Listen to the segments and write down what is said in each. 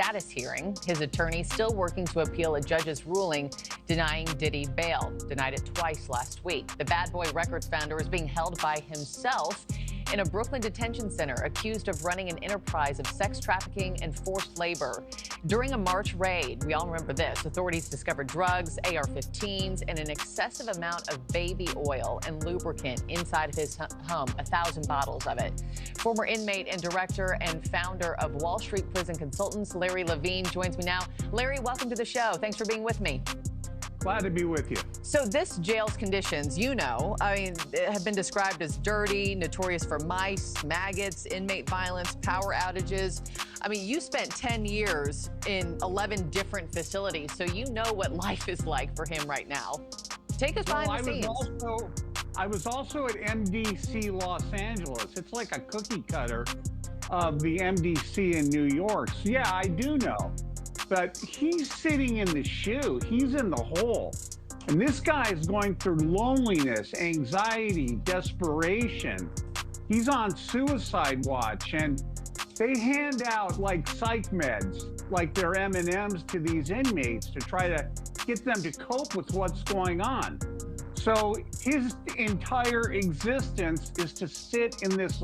status hearing. His attorney still working to appeal a judge's ruling denying Diddy bail. Denied it twice last week. The Bad Boy Records founder is being held by himself in a Brooklyn detention center, accused of running an enterprise of sex trafficking and forced labor. During a March raid, we all remember this, authorities discovered drugs, AR-15s, and an excessive amount of baby oil and lubricant inside of his home, 1,000 bottles of it. Former inmate and director and founder of Wall Street Prison Consultants, Larry Levine, joins me now. Larry, welcome to the show. Thanks for being with me. Glad to be with you. So this jail's conditions, have been described as dirty, notorious for mice, maggots, inmate violence, power outages. You spent 10 years in 11 different facilities, so you know what life is like for him right now. Take us behind the scenes. I was also at MDC Los Angeles. It's like a cookie cutter of the MDC in New York. So yeah, I do know. But he's sitting in the shoe. He's in the hole. And this guy is going through loneliness, anxiety, desperation. He's on suicide watch. And they hand out like psych meds, like they're M&Ms to these inmates to try to get them to cope with what's going on. So his entire existence is to sit in this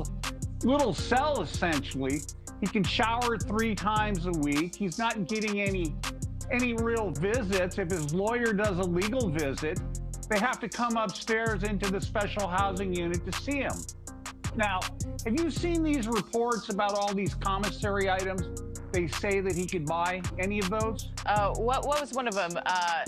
little cell, essentially. He can shower 3 times a week. He's not getting any real visits. If his lawyer does a legal visit, they have to come upstairs into the special housing unit to see him. Now, have you seen these reports about all these commissary items they say that he could buy? Any of those? What was one of them?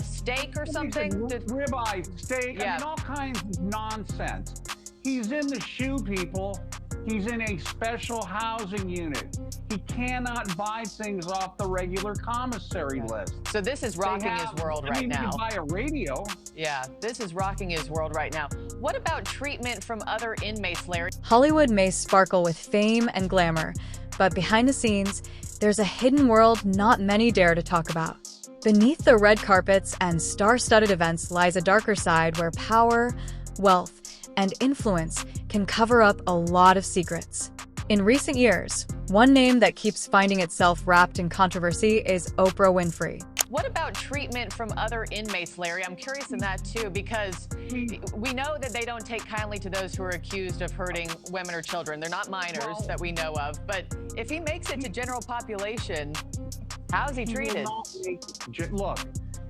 Steak or something? Ribeye, steak, yeah. All kinds of nonsense. He's in the shoe, people. He's in a special housing unit. He cannot buy things off the regular commissary list. So this is rocking his world right now. You can buy a radio. Yeah, this is rocking his world right now. What about treatment from other inmates, Larry? Hollywood may sparkle with fame and glamour, but behind the scenes, there's a hidden world not many dare to talk about. Beneath the red carpets and star-studded events lies a darker side where power, wealth, and influence can cover up a lot of secrets. In recent years, one name that keeps finding itself wrapped in controversy is Oprah Winfrey. What about treatment from other inmates, Larry? I'm curious in that too, because we know that they don't take kindly to those who are accused of hurting women or children. They're not minors that we know of, but if he makes it to general population, how's he treated? Look,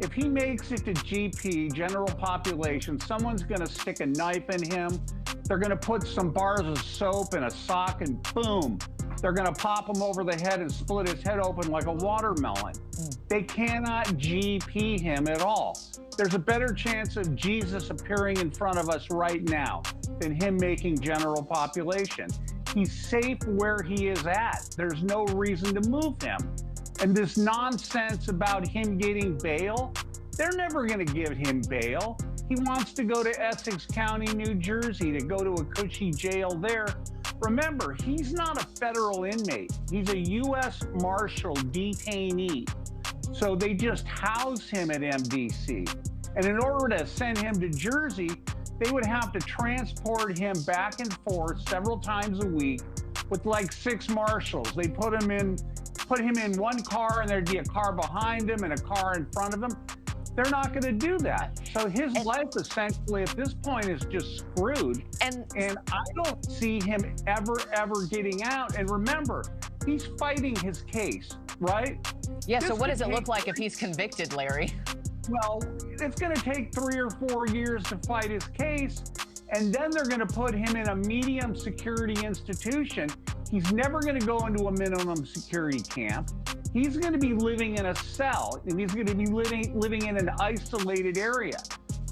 if he makes it to GP, general population, someone's going to stick a knife in him. They're going to put some bars of soap in a sock and boom, they're going to pop him over the head and split his head open like a watermelon. They cannot GP him at all. There's a better chance of Jesus appearing in front of us right now than him making general population. He's safe where he is at. There's no reason to move him. And this nonsense about him getting bail, they're never going to give him bail. He wants to go to Essex County, New Jersey, to go to a cushy jail there. Remember, he's not a federal inmate. He's a U.S. Marshal detainee. So they just house him at MDC. And in order to send him to Jersey, they would have to transport him back and forth several times a week with like 6 marshals. They put him in one car, and there'd be a car behind him and a car in front of him. They're not going to do that. So his life essentially at this point is just screwed. And I don't see him ever getting out. And remember, he's fighting his case, right? Yeah, so what does it look like if he's convicted, Larry? Well, it's going to take 3 or 4 years to fight his case. And then they're going to put him in a medium security institution. He's never going to go into a minimum security camp. He's going to be living in a cell, and he's going to be living in an isolated area.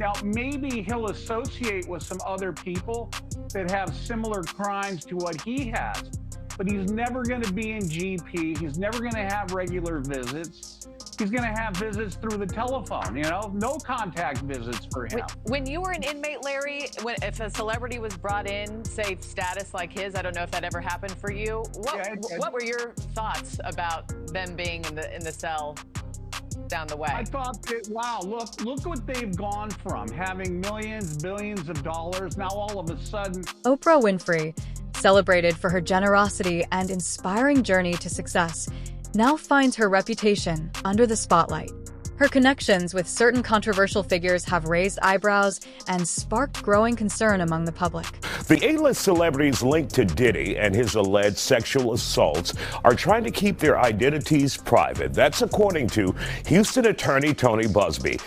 Now, maybe he'll associate with some other people that have similar crimes to what he has, but he's never going to be in GP. He's never going to have regular visits. He's going to have visits through the telephone, no contact visits for him. When you were an inmate, Larry, if a celebrity was brought in, say status like his, I don't know if that ever happened for you. What were your thoughts about them being in the cell down the way? I thought that, wow, look what they've gone from, having millions, billions of dollars. Now all of a sudden, Oprah Winfrey, celebrated for her generosity and inspiring journey to success, now finds her reputation under the spotlight. Her connections with certain controversial figures have raised eyebrows and sparked growing concern among the public. The A-list celebrities linked to Diddy and his alleged sexual assaults are trying to keep their identities private. That's according to Houston attorney Tony Busby.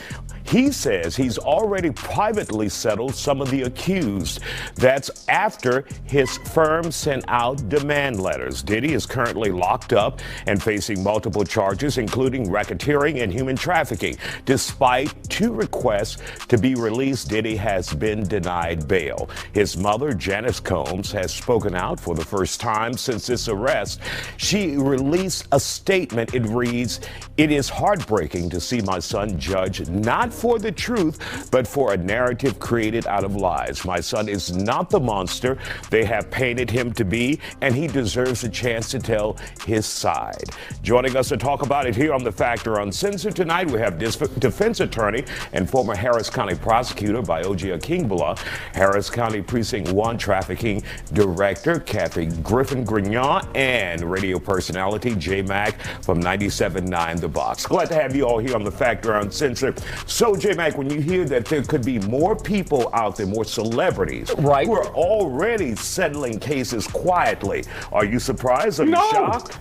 He says he's already privately settled some of the accused. That's after his firm sent out demand letters. Diddy is currently locked up and facing multiple charges, including racketeering and human trafficking. Despite 2 requests to be released, Diddy has been denied bail. His mother, Janice Combs, has spoken out for the first time since this arrest. She released a statement. It reads, "It is heartbreaking to see my son judged not for the truth, but for a narrative created out of lies. My son is not the monster they have painted him to be, and he deserves a chance to tell his side." Joining us to talk about it here on The Factor Uncensored tonight, we have defense attorney and former Harris County prosecutor Biogia Kingbala, Harris County Precinct 1 trafficking director Kathy Griffin-Grignon, and radio personality J Mac from 97.9 The Box. Glad to have you all here on The Factor Uncensored. So, J Mac, when you hear that there could be more people out there, more celebrities, right, who are already settling cases quietly, are you surprised? Are you shocked?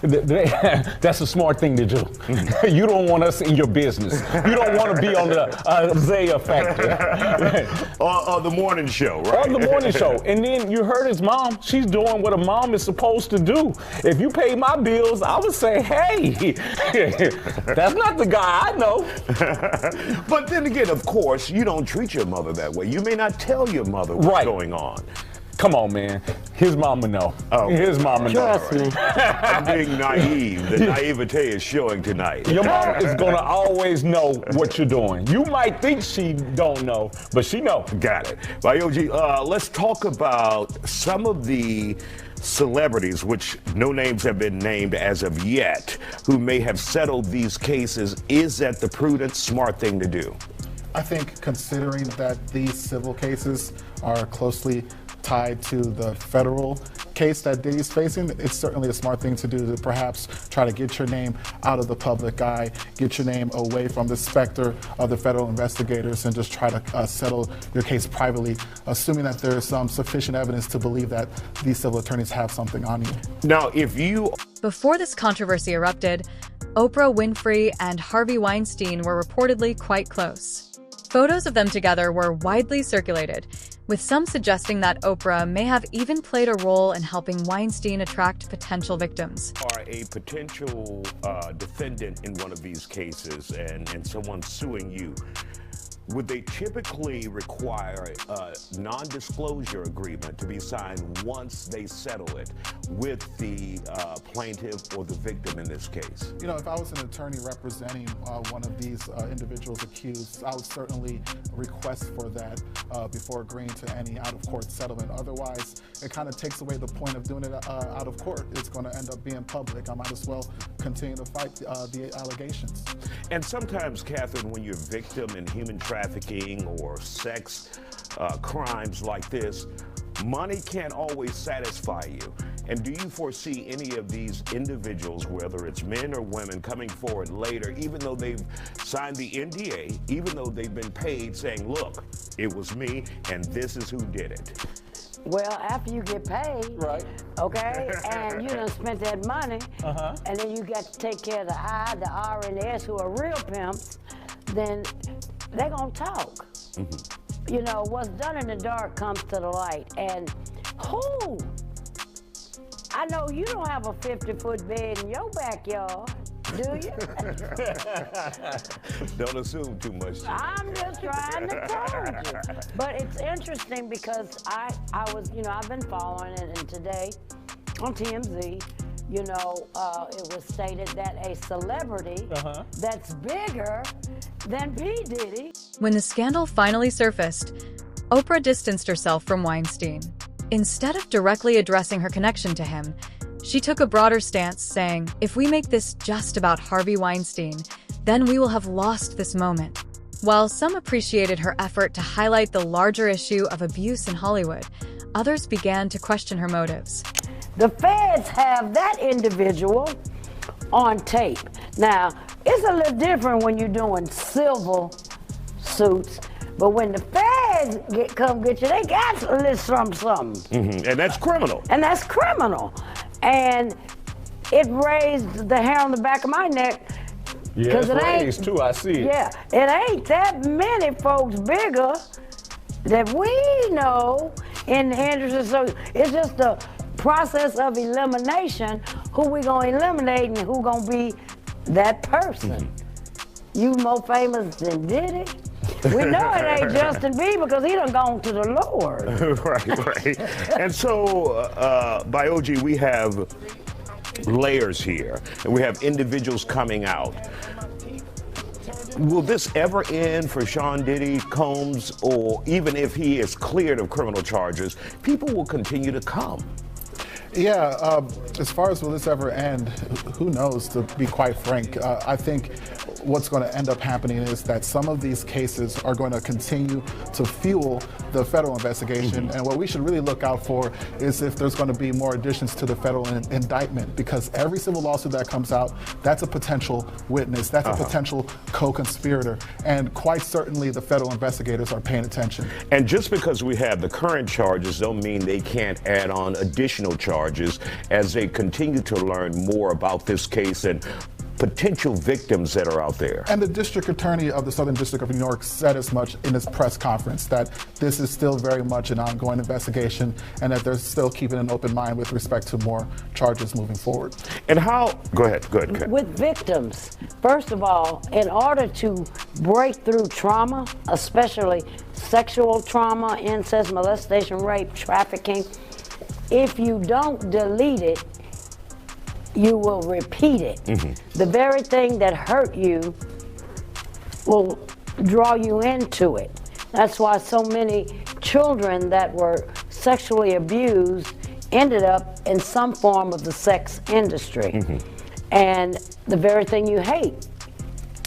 That's a smart thing to do. You don't want us in your business. You don't want to be on the Isaiah Factor. On the morning show, right? On the morning show. And then you heard his mom. She's doing what a mom is supposed to do. If you pay my bills, I would say, hey, that's not the guy I know. But then again, of course, you don't treat your mother that way. You may not tell your mother what's going on. Come on, man. His mama know. Oh, his mama know. Trust me. I'm being naive. The naivete is showing tonight. Your mom is going to always know what you're doing. You might think she don't know, but she know. Got it. Biogi, let's talk about some of the celebrities, which no names have been named as of yet, who may have settled these cases. Is that the prudent, smart thing to do? I think considering that these civil cases are closely tied to the federal case that Diddy's facing, it's certainly a smart thing to do to perhaps try to get your name out of the public eye, get your name away from the specter of the federal investigators, and just try to settle your case privately, assuming that there is some sufficient evidence to believe that these civil attorneys have something on you. Now, if you... Before this controversy erupted, Oprah Winfrey and Harvey Weinstein were reportedly quite close. Photos of them together were widely circulated, with some suggesting that Oprah may have even played a role in helping Weinstein attract potential victims. Are a potential defendant in one of these cases and someone suing you, would they typically require a non-disclosure agreement to be signed once they settle it with the plaintiff or the victim in this case? You know, if I was an attorney representing one of these individuals accused, I would certainly request for that before agreeing to any out-of-court settlement. Otherwise, it kind of takes away the point of doing it out of court. It's going to end up being public. I might as well continue to fight the allegations. And sometimes, Catherine, when you're a victim in human trafficking or sex crimes like this, money can't always satisfy you. And do you foresee any of these individuals, whether it's men or women, coming forward later, even though they've signed the NDA, even though they've been paid, saying, look, it was me and this is who did it? Well, after you get paid, right, okay, and you done spent that money, and then you got to take care of the I, the R, and the S, who are real pimps, then they're going to talk. You know, what's done in the dark comes to the light. And who? I know you don't have a 50-foot bed in your backyard, do you? Don't assume too much. I'm just trying to tell you. But it's interesting because I was, you know, I've been following it, and today on TMZ, you know, it was stated that a celebrity that's bigger than P. Diddy. When the scandal finally surfaced, Oprah distanced herself from Weinstein. Instead of directly addressing her connection to him, she took a broader stance, saying, if we make this just about Harvey Weinstein, then we will have lost this moment. While some appreciated her effort to highlight the larger issue of abuse in Hollywood, others began to question her motives. The feds have that individual on tape. Now, it's a little different when you're doing civil suits, but when the feds come get you, they got a little something. And that's criminal. And that's criminal. And it raised the hair on the back of my neck. Yeah, it's raised too, I see it. Yeah, it ain't that many folks bigger that we know in the industry. So it's just the process of elimination. Who we gonna eliminate and who gonna be that person? You more famous than Diddy? We know it ain't Justin Bieber because he done gone to the Lord. Right. And so, by OG, we have layers here, and we have individuals coming out. Will this ever end for Sean Diddy, Combs, or even if he is cleared of criminal charges, people will continue to come? Yeah, as far as will this ever end, who knows, to be quite frank. I think what's going to end up happening is that some of these cases are going to continue to fuel the federal investigation. And what we should really look out for is if there's going to be more additions to the federal indictment, because every civil lawsuit that comes out, that's a potential witness, that's a potential co-conspirator. And quite certainly the federal investigators are paying attention. And just because we have the current charges don't mean they can't add on additional charges as they continue to learn more about this case and potential victims that are out there. And the district attorney of the Southern District of New York said as much in his press conference, that this is still very much an ongoing investigation and that they're still keeping an open mind with respect to more charges moving forward. And how, go ahead, Kat. With victims, first of all, in order to break through trauma, especially sexual trauma, incest, molestation, rape, trafficking, if you don't delete it, you will repeat it. The very thing that hurt you will draw you into it. That's why so many children that were sexually abused ended up in some form of the sex industry. And the very thing you hate,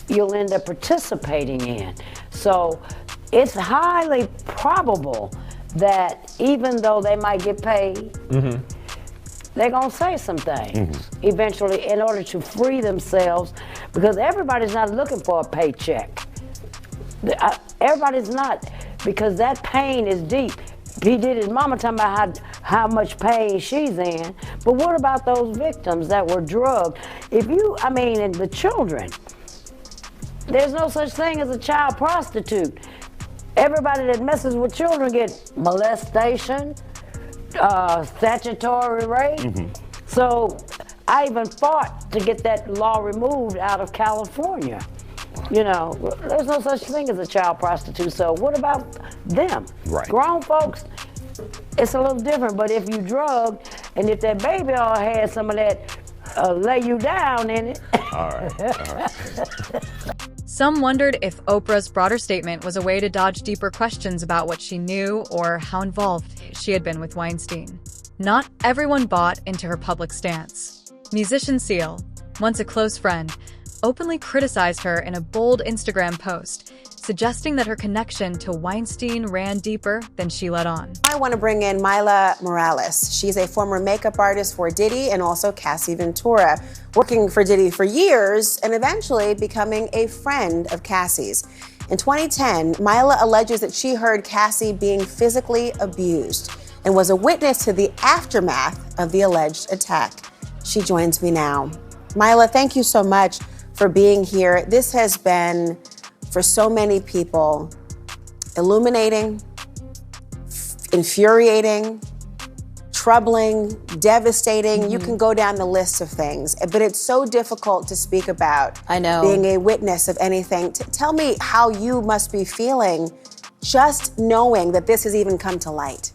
you'll end up participating in. So it's highly probable that even though they might get paid, they're gonna say some things eventually in order to free themselves, because everybody's not looking for a paycheck. Everybody's not, because that pain is deep. P. Diddy's mama talking about how much pain she's in, but what about those victims that were drugged? And the children, there's no such thing as a child prostitute. Everybody that messes with children get molestation, statutory rape. So I even fought to get that law removed out of California. You know, there's no such thing as a child prostitute. So what about them? Right. Grown folks, it's a little different. But if you drugged and if that baby all had some of that lay you down in it. All right. Some wondered if Oprah's broader statement was a way to dodge deeper questions about what she knew or how involved she had been with Weinstein. Not everyone bought into her public stance. Musician Seal, once a close friend, openly criticized her in a bold Instagram post, suggesting that her connection to Weinstein ran deeper than she let on. I want to bring in Myla Morales. She's a former makeup artist for Diddy and also Cassie Ventura, working for Diddy for years and eventually becoming a friend of Cassie's. In 2010, Myla alleges that she heard Cassie being physically abused and was a witness to the aftermath of the alleged attack. She joins me now. Myla, thank you so much for being here. This has been, for so many people, illuminating, infuriating, troubling, devastating. You can go down the list of things, but it's so difficult to speak about. I know. Being a witness of anything. Tell me how you must be feeling just knowing that this has even come to light.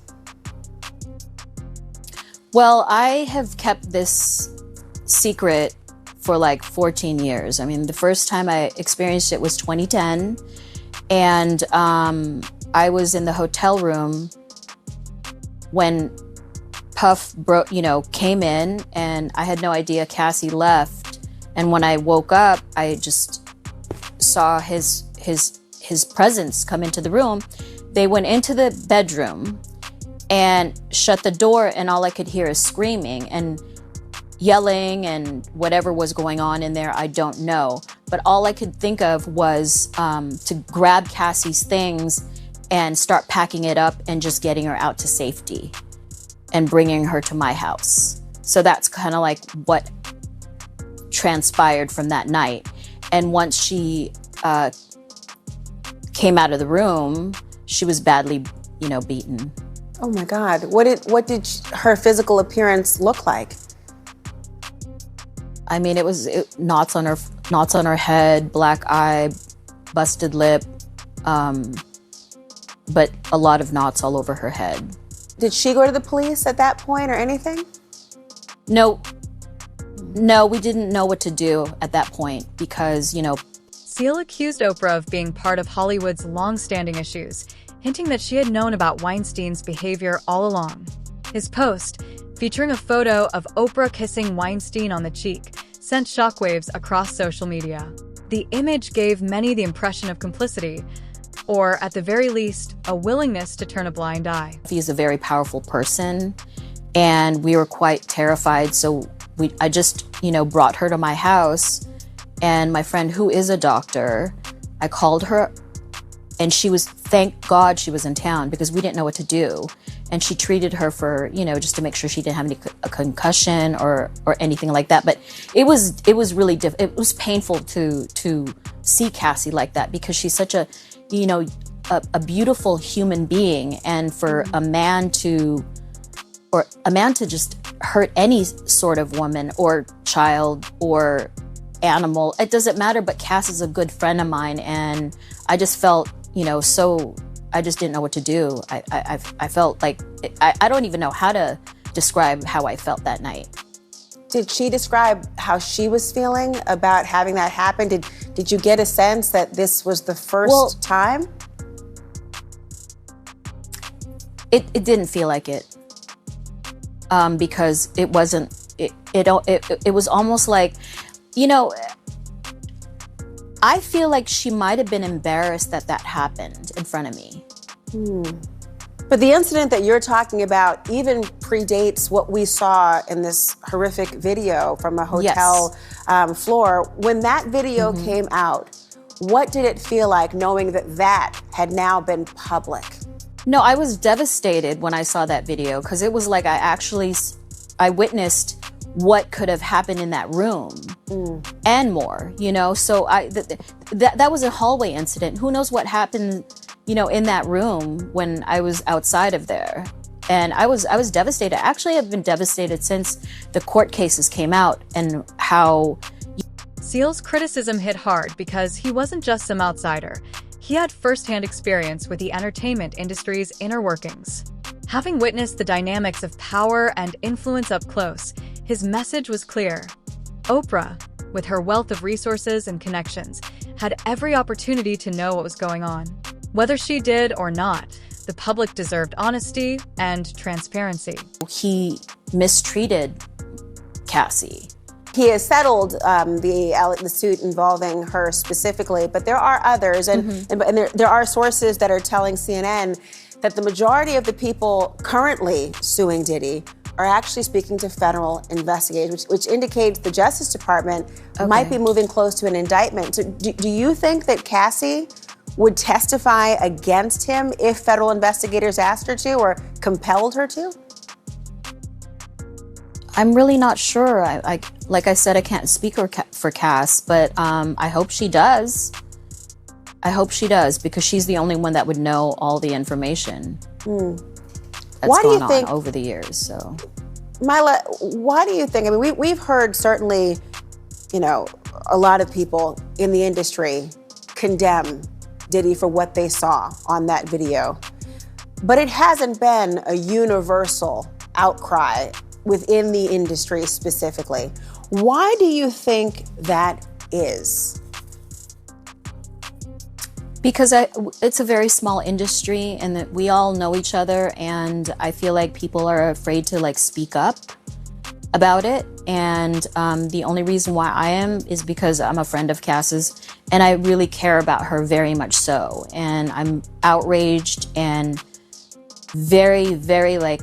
Well, I have kept this secret for like 14 years. I mean, the first time I experienced it was 2010. And I was in the hotel room when Puff came in, and I had no idea Cassie left. And when I woke up, I just saw his presence come into the room. They went into the bedroom and shut the door, and all I could hear is screaming. And yelling and whatever was going on in there, I don't know. But all I could think of was to grab Cassie's things and start packing it up and just getting her out to safety and bringing her to my house. So that's kind of like what transpired from that night. And once she came out of the room, she was badly, beaten. Oh my God. What did her physical appearance look like? I mean, it was knots on her head, black eye, busted lip, but a lot of knots all over her head. Did she go to the police at that point or anything? No, we didn't know what to do at that point because, Seal accused Oprah of being part of Hollywood's long-standing issues, hinting that she had known about Weinstein's behavior all along. His post, featuring a photo of Oprah kissing Weinstein on the cheek, sent shockwaves across social media. The image gave many the impression of complicity, or at the very least, a willingness to turn a blind eye. He's a very powerful person, and we were quite terrified, so I just, brought her to my house, and my friend, who is a doctor, I called her, and thank God she was in town because we didn't know what to do. And she treated her for, just to make sure she didn't have a concussion or anything like that. But it was really it was painful to see Cassie like that because she's such a beautiful human being, and for a man to just hurt any sort of woman or child or animal, it doesn't matter. But Cass is a good friend of mine, and I just felt, I just didn't know what to do. I felt like, I don't even know how to describe how I felt that night. Did she describe how she was feeling about having that happen? Did you get a sense that this was the first time? It didn't feel like it. Because it wasn't, it was almost like, I feel like she might have been embarrassed that happened in front of me. But the incident that you're talking about even predates what we saw in this horrific video from a hotel floor. When that video came out, what did it feel like knowing that had now been public? No, I was devastated when I saw that video because it was like I witnessed what could have happened in that room and more, So that was a hallway incident. Who knows what happened, in that room when I was outside of there. And I was devastated. Actually, I've been devastated since the court cases came out and how... Seal's criticism hit hard because he wasn't just some outsider. He had firsthand experience with the entertainment industry's inner workings. Having witnessed the dynamics of power and influence up close, his message was clear. Oprah, with her wealth of resources and connections, had every opportunity to know what was going on. Whether she did or not, the public deserved honesty and transparency. He mistreated Cassie. He has settled the suit involving her specifically, but there are others, and there are sources that are telling CNN that the majority of the people currently suing Diddy are actually speaking to federal investigators, which indicates the Justice Department might be moving close to an indictment. So do you think that Cassie would testify against him if federal investigators asked her to or compelled her to? I'm really not sure. Like I said, I can't speak for Cass, but I hope she does. I hope she does because she's the only one that would know all the information that's gone on over the years. So, Mila, why do you think? I mean, we've heard certainly, a lot of people in the industry condemn Diddy for what they saw on that video, but it hasn't been a universal outcry within the industry specifically. Why do you think that is? Because it's a very small industry and that we all know each other, and I feel like people are afraid to speak up about it. And the only reason why I am is because I'm a friend of Cass's and I really care about her very much so. And I'm outraged and very, very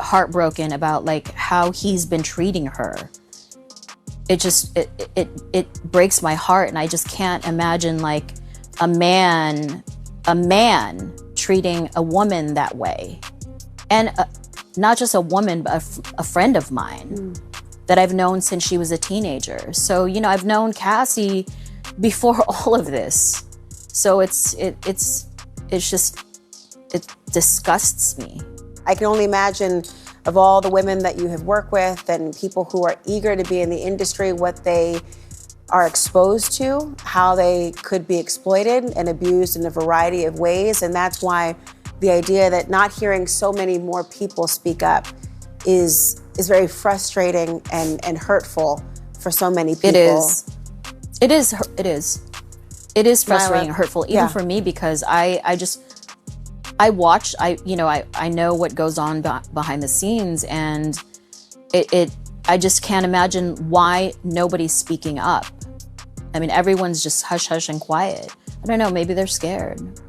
heartbroken about how he's been treating her. it breaks my heart, and I just can't imagine like a man treating a woman that way, and not just a woman, but a friend of mine that I've known since she was a teenager. So I've known Cassie before all of this. So it disgusts me. I can only imagine, of all the women that you have worked with and people who are eager to be in the industry, what they are exposed to, how they could be exploited and abused in a variety of ways. And that's why the idea that not hearing so many more people speak up is very frustrating and hurtful for so many people. It is frustrating and hurtful, even for me, because I know what goes on behind the scenes, and I just can't imagine why nobody's speaking up. I mean, everyone's just hush hush and quiet. I don't know, maybe they're scared.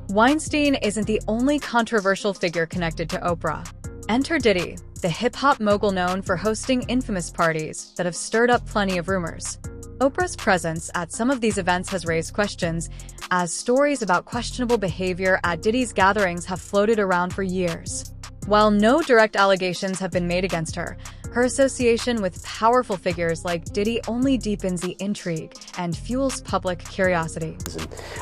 Weinstein isn't the only controversial figure connected to Oprah. Enter Diddy, the hip-hop mogul known for hosting infamous parties that have stirred up plenty of rumors. Oprah's presence at some of these events has raised questions, as stories about questionable behavior at Diddy's gatherings have floated around for years. While no direct allegations have been made against her, her association with powerful figures like Diddy only deepens the intrigue and fuels public curiosity.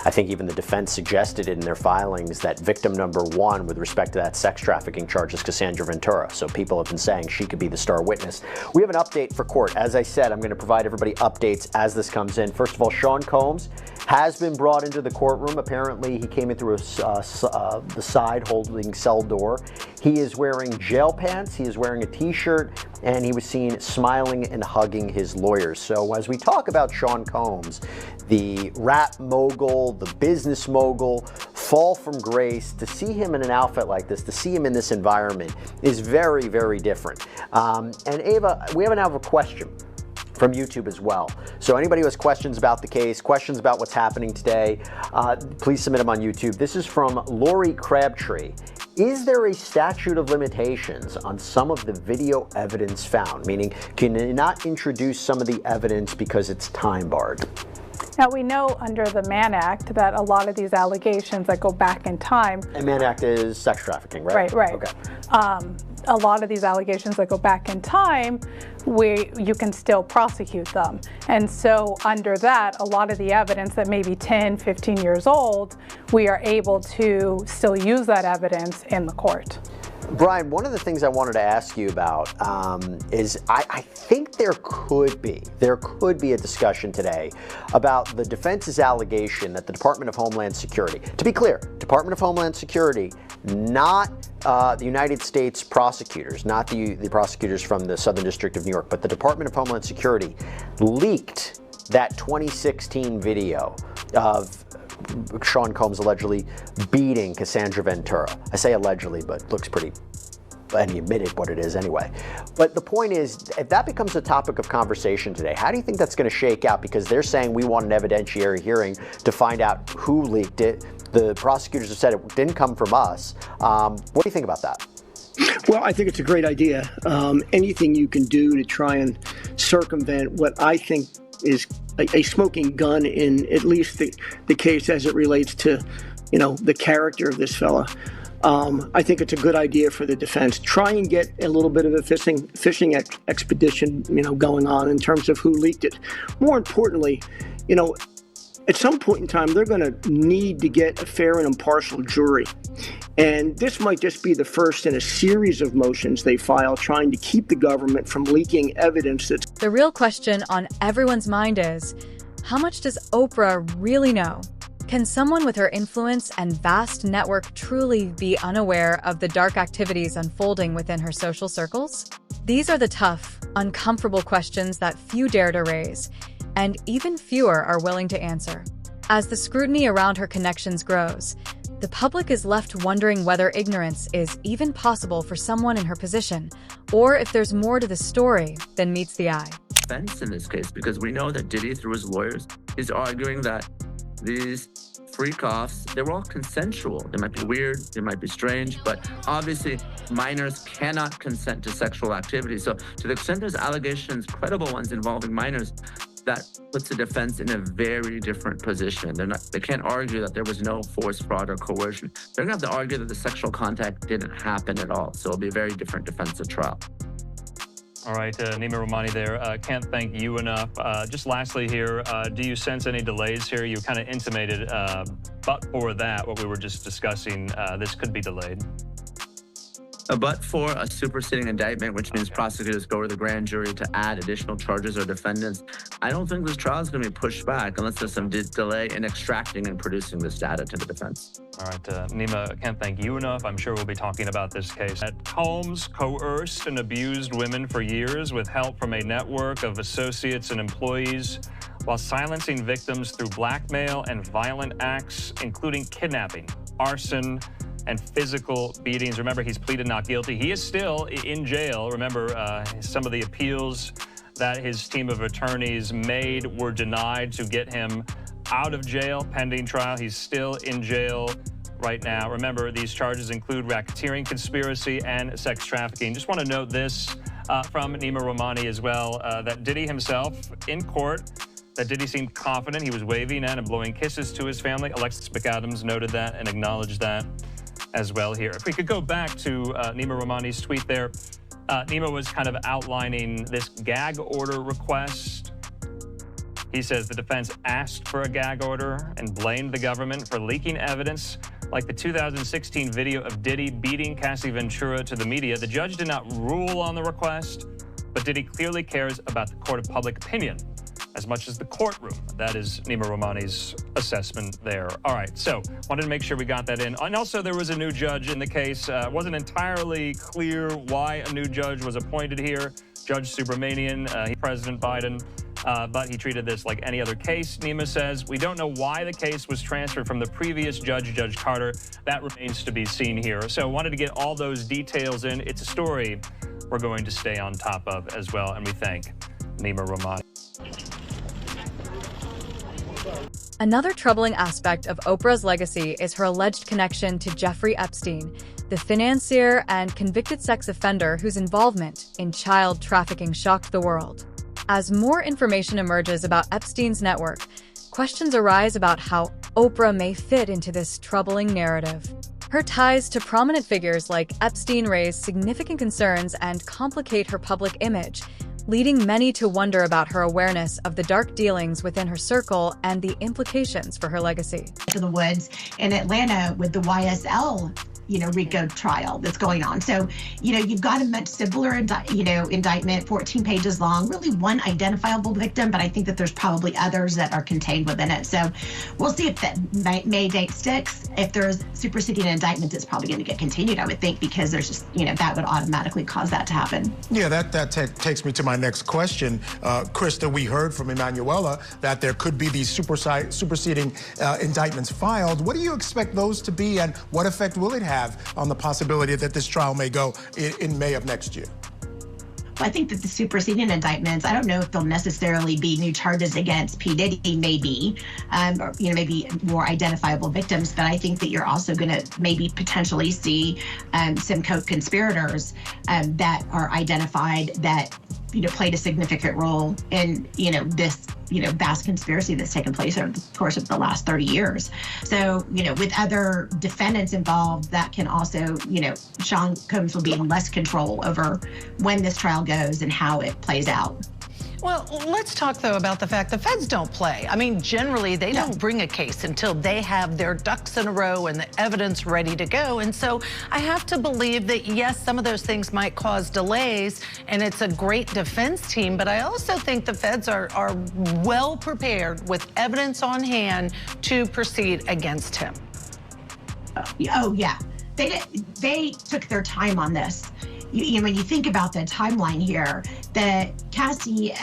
I think even the defense suggested in their filings that victim number one with respect to that sex trafficking charge is Cassandra Ventura. So people have been saying she could be the star witness. We have an update for court. As I said, I'm going to provide everybody updates as this comes in. First of all, Sean Combs has been brought into the courtroom. Apparently, he came in through the side holding cell door. He is wearing jail pants. He is wearing a T-shirt, and he was seen smiling and hugging his lawyers. So as we talk about Sean Combs, the rap mogul, the business mogul, fall from grace, to see him in an outfit like this, to see him in this environment is very, very different. And Ava, we have a question from YouTube as well. So anybody who has questions about the case, questions about what's happening today, please submit them on YouTube. This is from Lori Crabtree. Is there a statute of limitations on some of the video evidence found? Meaning, can you not introduce some of the evidence because it's time barred? Now, we know under the Mann Act that a lot of these allegations that go back in time. And Mann Act is sex trafficking, right? Right. Okay. A lot of these allegations that go back in time, you can still prosecute them. And so under that, a lot of the evidence that may be 10, 15 years old, we are able to still use that evidence in the court. Brian, one of the things I wanted to ask you about is I think there could be a discussion today about the defense's allegation that the Department of Homeland Security, to be clear, Department of Homeland Security, not the United States prosecutors, not the prosecutors from the Southern District of New York, but the Department of Homeland Security leaked that 2016 video of Sean Combs allegedly beating Cassandra Ventura. I say allegedly, but looks pretty, and he admitted what it is anyway. But the point is, if that becomes a topic of conversation today, how do you think that's going to shake out? Because they're saying we want an evidentiary hearing to find out who leaked it. The prosecutors have said it didn't come from us. What do you think about that? Well, I think it's a great idea. Anything you can do to try and circumvent what I think is a smoking gun in at least the case as it relates to, the character of this fella. I think it's a good idea for the defense. Try and get a little bit of a fishing expedition, going on in terms of who leaked it. More importantly, at some point in time, they're going to need to get a fair and impartial jury. And this might just be the first in a series of motions they file trying to keep the government from leaking evidence that's... The real question on everyone's mind is, how much does Oprah really know? Can someone with her influence and vast network truly be unaware of the dark activities unfolding within her social circles? These are the tough, uncomfortable questions that few dare to raise, and even fewer are willing to answer. As the scrutiny around her connections grows, the public is left wondering whether ignorance is even possible for someone in her position, or if there's more to the story than meets the eye. Defense in this case, because we know that Diddy, through his lawyers, is arguing that these freak-offs, they were all consensual. They might be weird, they might be strange, but obviously minors cannot consent to sexual activity. So to the extent there's allegations, credible ones involving minors, that puts the defense in a very different position. They can't argue that there was no force, fraud, or coercion. They're gonna have to argue that the sexual contact didn't happen at all. So it'll be a very different defense at trial. All right, Nima Rahmani there. Can't thank you enough. Just lastly here, do you sense any delays here? You kind of intimated, but for that, what we were just discussing, this could be delayed. But for a superseding indictment, which means prosecutors go to the grand jury to add additional charges or defendants, I don't think this trial is going to be pushed back unless there's some delay in extracting and producing this data to the defense. All right, Nima, can't thank you enough. I'm sure we'll be talking about this case. Combs coerced and abused women for years with help from a network of associates and employees while silencing victims through blackmail and violent acts, including kidnapping, arson, and physical beatings. Remember, he's pleaded not guilty. He is still in jail. Remember, some of the appeals that his team of attorneys made were denied to get him out of jail pending trial. He's still in jail right now. Remember, these charges include racketeering, conspiracy, and sex trafficking. Just want to note this from Nima Rahmani as well, that Diddy himself in court, that Diddy seemed confident. He was waving and blowing kisses to his family. Alexis McAdams noted that and acknowledged that as well here. If we could go back to Nima Rahmani's tweet there, Nima was kind of outlining this gag order request. He says the defense asked for a gag order and blamed the government for leaking evidence like the 2016 video of Diddy beating Cassie Ventura to the media. The judge did not rule on the request, but Diddy clearly cares about the court of public opinion as much as the courtroom. That is Nima Rahmani's assessment there. All right, so wanted to make sure we got that in. And also there was a new judge in the case. It wasn't entirely clear why a new judge was appointed here. Judge Subramanian, President Biden, but he treated this like any other case. Nima says, we don't know why the case was transferred from the previous judge, Judge Carter. That remains to be seen here. So wanted to get all those details in. It's a story we're going to stay on top of as well, and we thank Nima Rahmani. Another troubling aspect of Oprah's legacy is her alleged connection to Jeffrey Epstein, the financier and convicted sex offender whose involvement in child trafficking shocked the world. As more information emerges about Epstein's network, questions arise about how Oprah may fit into this troubling narrative. Her ties to prominent figures like Epstein raise significant concerns and complicate her public image, leading many to wonder about her awareness of the dark dealings within her circle and the implications for her legacy. To the woods in Atlanta with the YSL, RICO trial that's going on. So, you've got a much simpler, indictment, 14 pages long, really one identifiable victim, but I think that there's probably others that are contained within it. So we'll see if that May date sticks. If there's superseding indictments, it's probably going to get continued, I would think, because there's just, that would automatically cause that to happen. Yeah, that takes me to my next question. Krista, we heard from Emanuela that there could be these superseding indictments filed. What do you expect those to be, and what effect will it have on the possibility that this trial may go in May of next year? I think that the superseding indictments, I don't know if they'll necessarily be new charges against P. Diddy, maybe, or maybe more identifiable victims, but I think that you're also going to maybe potentially see some co-conspirators that are identified that played a significant role in this vast conspiracy that's taken place over the course of the last 30 years. So, with other defendants involved, that can also, Sean Combs will be in less control over when this trial goes and how it plays out. Well, let's talk, though, about the fact the feds don't play. I mean, generally, they don't bring a case until they have their ducks in a row and the evidence ready to go. And so I have to believe that, yes, some of those things might cause delays, and it's a great defense team. But I also think the feds are well prepared with evidence on hand to proceed against him. Oh, yeah. They took their time on this. When you think about the timeline here, the Cassie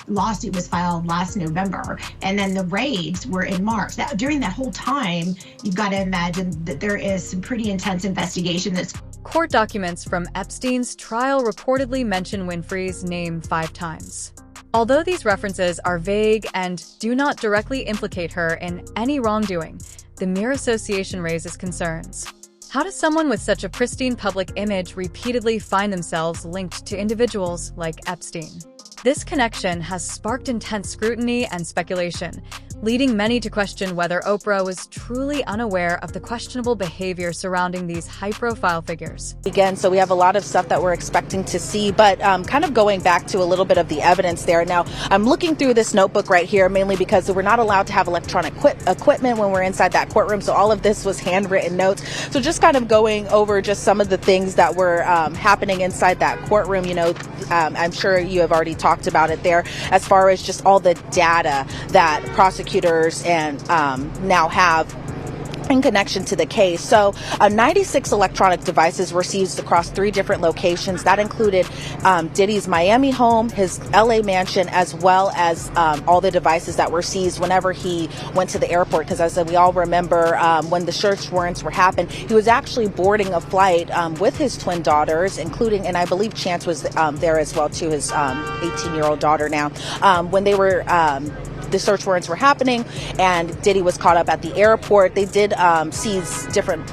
lawsuit was filed last November, and then the raids were in March. During that whole time, you've got to imagine that there is some pretty intense investigation that's... Court documents from Epstein's trial reportedly mention Winfrey's name 5 times. Although these references are vague and do not directly implicate her in any wrongdoing, the mere association raises concerns. How does someone with such a pristine public image repeatedly find themselves linked to individuals like Epstein? This connection has sparked intense scrutiny and speculation, leading many to question whether Oprah was truly unaware of the questionable behavior surrounding these high-profile figures. Again, so we have a lot of stuff that we're expecting to see, but kind of going back to a little bit of the evidence there. Now, I'm looking through this notebook right here, mainly because we're not allowed to have electronic equipment when we're inside that courtroom, so all of this was handwritten notes. So just kind of going over just some of the things that were happening inside that courtroom, you know, I'm sure you have already talked about it there, as far as just all the data that prosecutors and now have in connection to the case. So 96 electronic devices were seized across 3 different locations. That included Diddy's Miami home, his LA mansion, as well as all the devices that were seized whenever he went to the airport. Because as we all remember, when the search warrants were happened, he was actually boarding a flight with his twin daughters, including, and I believe Chance was there as well too, his 18-year-old daughter now, when they were the search warrants were happening and Diddy was caught up at the airport. They did seize different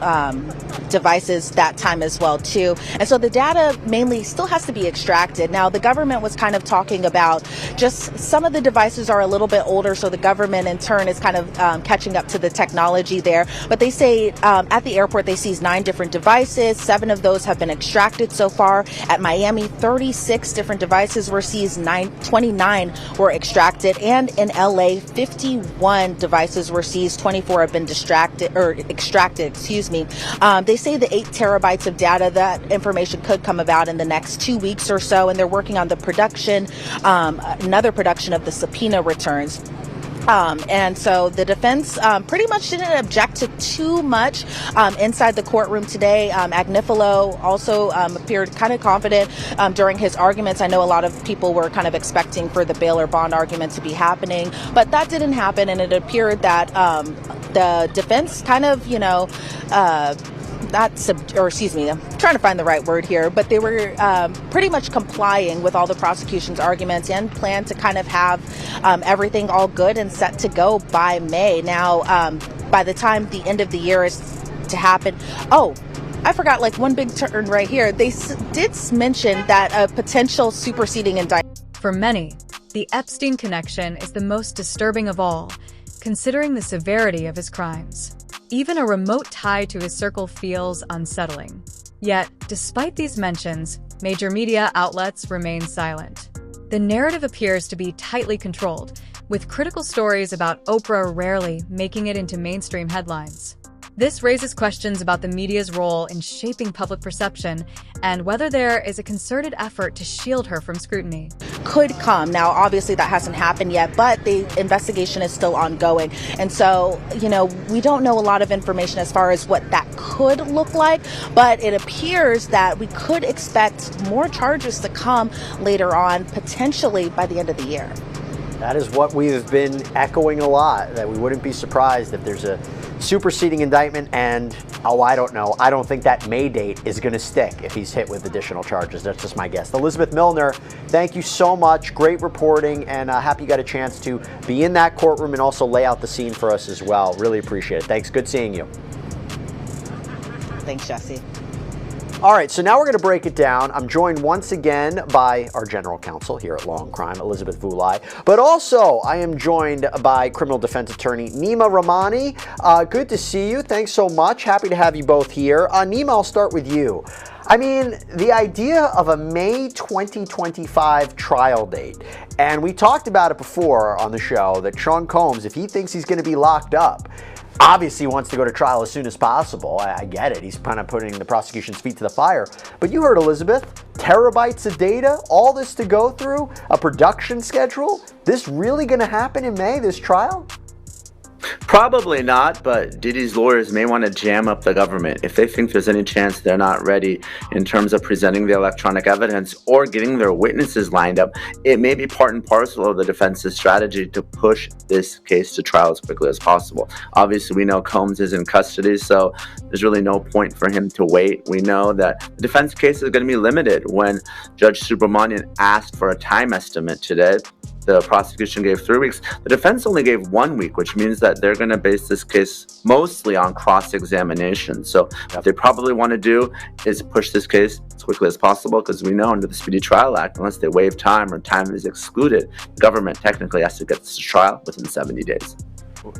devices that time as well too. And so the data mainly still has to be extracted. Now, the government was kind of talking about just some of the devices are a little bit older, so the government in turn is kind of catching up to the technology there. But they say at the airport they seized 9 different devices. 7 of those have been extracted so far. At Miami, 36 different devices were seized. 29 were extracted. And in LA, 51 devices were seized. 24 have been extracted. They say the 8 terabytes of data, that information could come about in the next 2 weeks or so, and they're working on the production, another production of the subpoena returns. And so the defense pretty much didn't object to too much inside the courtroom today. Agnifilo also appeared kind of confident during his arguments. I know a lot of people were kind of expecting for the bail or bond argument to be happening, but that didn't happen, and it appeared that the defense kind of, I'm trying to find the right word here, but they were pretty much complying with all the prosecution's arguments and plan to kind of have everything all good and set to go by May. Now, by the time the end of the year is to happen, I forgot, like, one big turn right here. They did mention that a potential superseding indictment. For many, the Epstein connection is the most disturbing of all, considering the severity of his crimes. Even a remote tie to his circle feels unsettling. Yet, despite these mentions, major media outlets remain silent. The narrative appears to be tightly controlled, with critical stories about Oprah rarely making it into mainstream headlines. This raises questions about the media's role in shaping public perception and whether there is a concerted effort to shield her from scrutiny. Could come. Now, obviously that hasn't happened yet, but the investigation is still ongoing. And so, we don't know a lot of information as far as what that could look like, but it appears that we could expect more charges to come later on, potentially by the end of the year. That is what we've been echoing a lot, that we wouldn't be surprised if there's a superseding indictment, and I don't know. I don't think that May date is going to stick if he's hit with additional charges. That's just my guess. Elizabeth Milner, thank you so much. Great reporting, and happy you got a chance to be in that courtroom and also lay out the scene for us as well. Really appreciate it. Thanks. Good seeing you. Thanks, Jesse. All right, so now we're going to break it down. I'm joined once again by our general counsel here at Law and Crime, Elizabeth Vulai, but also I am joined by criminal defense attorney Nima Rahmani. Good to see you. Thanks so much. Happy to have you both here. Nima, I'll start with you. I mean, the idea of a May 2025 trial date, and we talked about it before on the show, that Sean Combs, if he thinks he's going to be locked up, obviously wants to go to trial as soon as possible. I get it. He's kind of putting the prosecution's feet to the fire. But you heard Elizabeth, terabytes of data, all this to go through, a production schedule. This really going to happen in May, this trial? Probably not, but Diddy's lawyers may want to jam up the government if they think there's any chance they're not ready in terms of presenting the electronic evidence or getting their witnesses lined up. It may be part and parcel of the defense's strategy to push this case to trial as quickly as possible. Obviously, we know Combs is in custody, so there's really no point for him to wait. We know that the defense case is going to be limited. When Judge Subramanian asked for a time estimate today, The prosecution gave 3 weeks. The defense only gave 1 week, which means that they're going to base this case mostly on cross-examination. So what they probably want to do is push this case as quickly as possible, because we know under the Speedy Trial Act, unless they waive time or time is excluded, the government technically has to get this to trial within 70 days.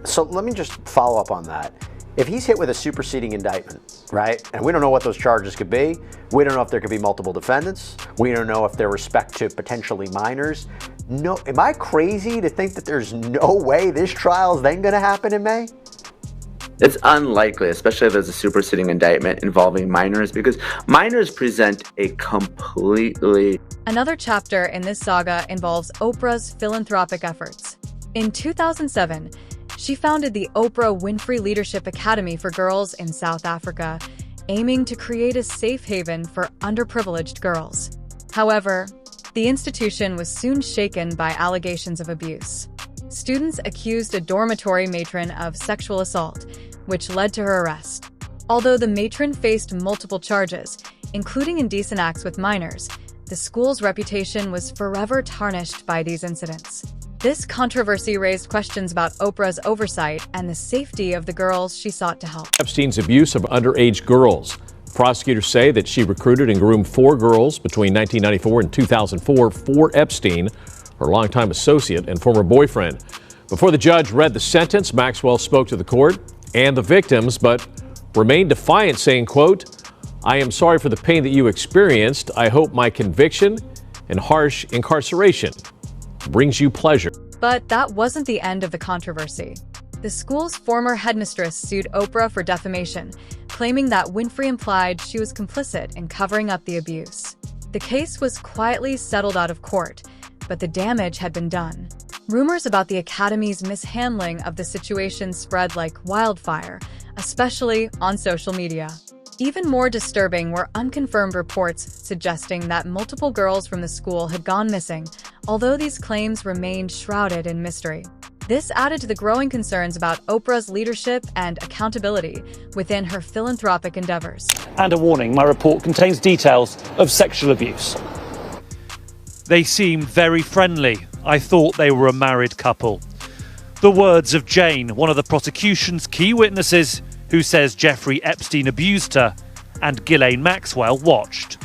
So let me just follow up on that. If he's hit with a superseding indictment, right, and we don't know what those charges could be, we don't know if there could be multiple defendants, we don't know if they're respect to potentially minors. No, am I crazy to think that there's no way this trial is then going to happen in May? It's unlikely, especially if there's a superseding indictment involving minors, because minors present a completely... Another chapter in this saga involves Oprah's philanthropic efforts. In 2007, she founded the Oprah Winfrey Leadership Academy for Girls in South Africa, aiming to create a safe haven for underprivileged girls. However, the institution was soon shaken by allegations of abuse. Students accused a dormitory matron of sexual assault, which led to her arrest. Although the matron faced multiple charges, including indecent acts with minors, the school's reputation was forever tarnished by these incidents. This controversy raised questions about Oprah's oversight and the safety of the girls she sought to help. Epstein's abuse of underage girls. Prosecutors say that she recruited and groomed 4 girls between 1994 and 2004 for Epstein, her longtime associate and former boyfriend. Before the judge read the sentence, Maxwell spoke to the court and the victims, but remained defiant, saying, quote, "I am sorry for the pain that you experienced. I hope my conviction and harsh incarceration brings you pleasure." But that wasn't the end of the controversy. The school's former headmistress sued Oprah for defamation, claiming that Winfrey implied she was complicit in covering up the abuse. The case was quietly settled out of court, but the damage had been done. Rumors about the Academy's mishandling of the situation spread like wildfire, especially on social media. Even more disturbing were unconfirmed reports suggesting that multiple girls from the school had gone missing, although these claims remained shrouded in mystery. This added to the growing concerns about Oprah's leadership and accountability within her philanthropic endeavors. And a warning, my report contains details of sexual abuse. They seemed very friendly. I thought they were a married couple. The words of Jane, one of the prosecution's key witnesses, who says Jeffrey Epstein abused her, and Ghislaine Maxwell watched.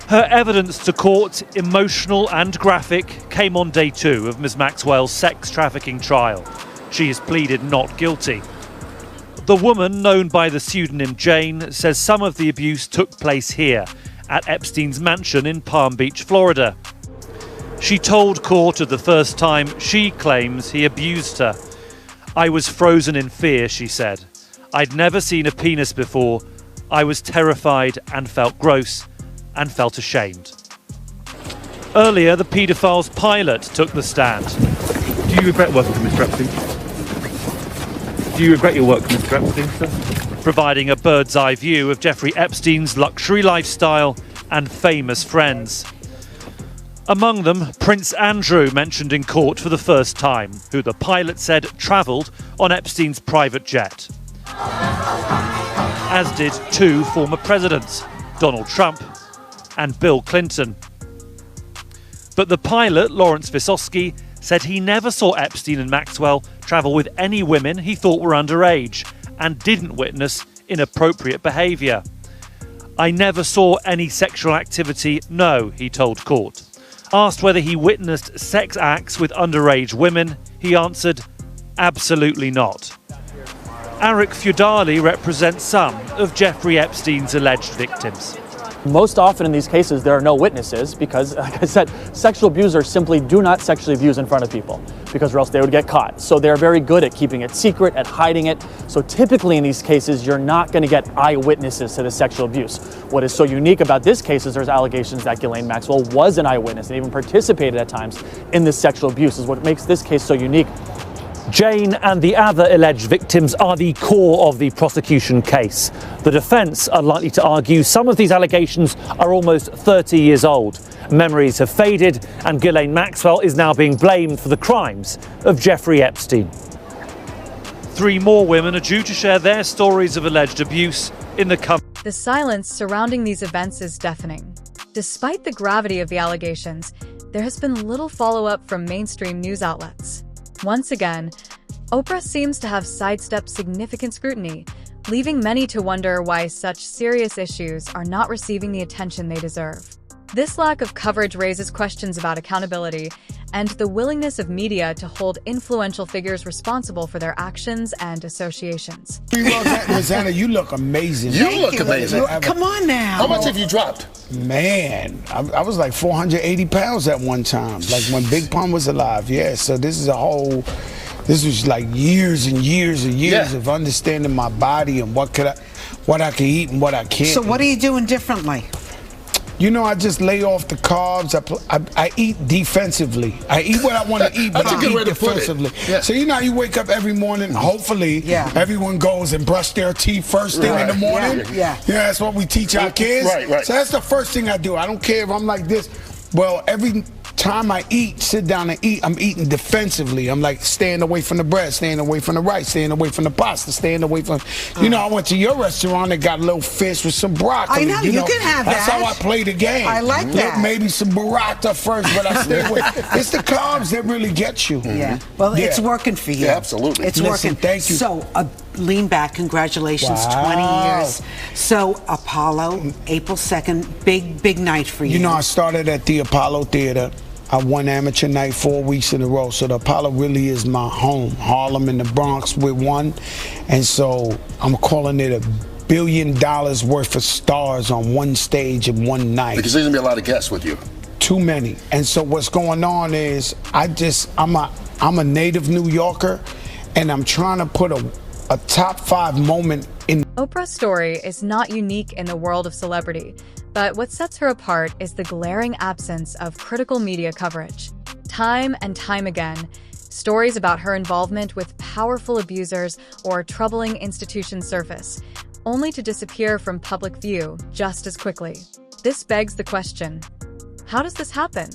Her evidence to court, emotional and graphic, came on day 2 of Ms. Maxwell's sex trafficking trial. She has pleaded not guilty. The woman, known by the pseudonym Jane, says some of the abuse took place here, at Epstein's mansion in Palm Beach, Florida. She told court of the first time she claims he abused her. "I was frozen in fear," she said. "I'd never seen a penis before. I was terrified and felt gross and felt ashamed." Earlier, the paedophile's pilot took the stand. Do you regret working for Mr. Epstein? Do you regret your work for Mr. Epstein, sir? Providing a bird's eye view of Jeffrey Epstein's luxury lifestyle and famous friends. Among them, Prince Andrew, mentioned in court for the first time, who the pilot said travelled on Epstein's private jet. As did 2 former presidents, Donald Trump and Bill Clinton. But the pilot, Lawrence Visosky, said he never saw Epstein and Maxwell travel with any women he thought were underage and didn't witness inappropriate behaviour. "I never saw any sexual activity, no," he told court. Asked whether he witnessed sex acts with underage women, he answered, "Absolutely not." Eric Feudali represents some of Jeffrey Epstein's alleged victims. Most often in these cases, there are no witnesses because, like I said, sexual abusers simply do not sexually abuse in front of people because or else they would get caught. So they're very good at keeping it secret, at hiding it. So typically in these cases, you're not going to get eyewitnesses to the sexual abuse. What is so unique about this case is there's allegations that Ghislaine Maxwell was an eyewitness and even participated at times in this sexual abuse, is what makes this case so unique. Jane and the other alleged victims are the core of the prosecution case. The defence are likely to argue some of these allegations are almost 30 years old. Memories have faded, and Ghislaine Maxwell is now being blamed for the crimes of Jeffrey Epstein. 3 more women are due to share their stories of alleged abuse in the coming. The silence surrounding these events is deafening. Despite the gravity of the allegations, there has been little follow-up from mainstream news outlets. Once again, Oprah seems to have sidestepped significant scrutiny, leaving many to wonder why such serious issues are not receiving the attention they deserve. This lack of coverage raises questions about accountability and the willingness of media to hold influential figures responsible for their actions and associations. Rosanna, you look amazing. You look amazing. Come on now. How much have you dropped? Man, I was like 480 pounds at one time, like when Big Pun was alive. Yeah, so this was like years and years and years of understanding my body and what I can eat and what I can't. So what are you doing differently? You know, I just lay off the carbs. I eat defensively. I eat what I want to eat, but I eat defensively. Yeah. So you know how you wake up every morning, hopefully everyone goes and brush their teeth first thing in the morning? Yeah, that's what we teach our kids. Right. So that's the first thing I do. I don't care if I'm like this. Well, every time I sit down and eat, I'm eating defensively. I'm like staying away from the bread, staying away from the rice, staying away from the pasta, staying away from, I went to your restaurant and got a little fish with some broccoli. I know, you can have that's that. That's how I play the game. I like that. Maybe some burrata first, but I stay away. It's the carbs that really get you. Yeah. Well, it's working for you. Yeah, absolutely. It's working. Thank you. So, lean back. Congratulations. 20 years. So, Apollo, April 2nd, big night for you. You know, I started at the Apollo Theater. I won amateur night 4 weeks in a row. So the Apollo really is my home. Harlem and the Bronx with one. And so I'm calling it $1 billion worth of stars on one stage in one night. Because there's going to be a lot of guests with you. Too many. And so what's going on is I'm a native New Yorker, and I'm trying to put a top 5 moment in. Oprah's story is not unique in the world of celebrity, but what sets her apart is the glaring absence of critical media coverage. Time and time again, stories about her involvement with powerful abusers or troubling institutions surface, only to disappear from public view just as quickly. This begs the question, how does this happen?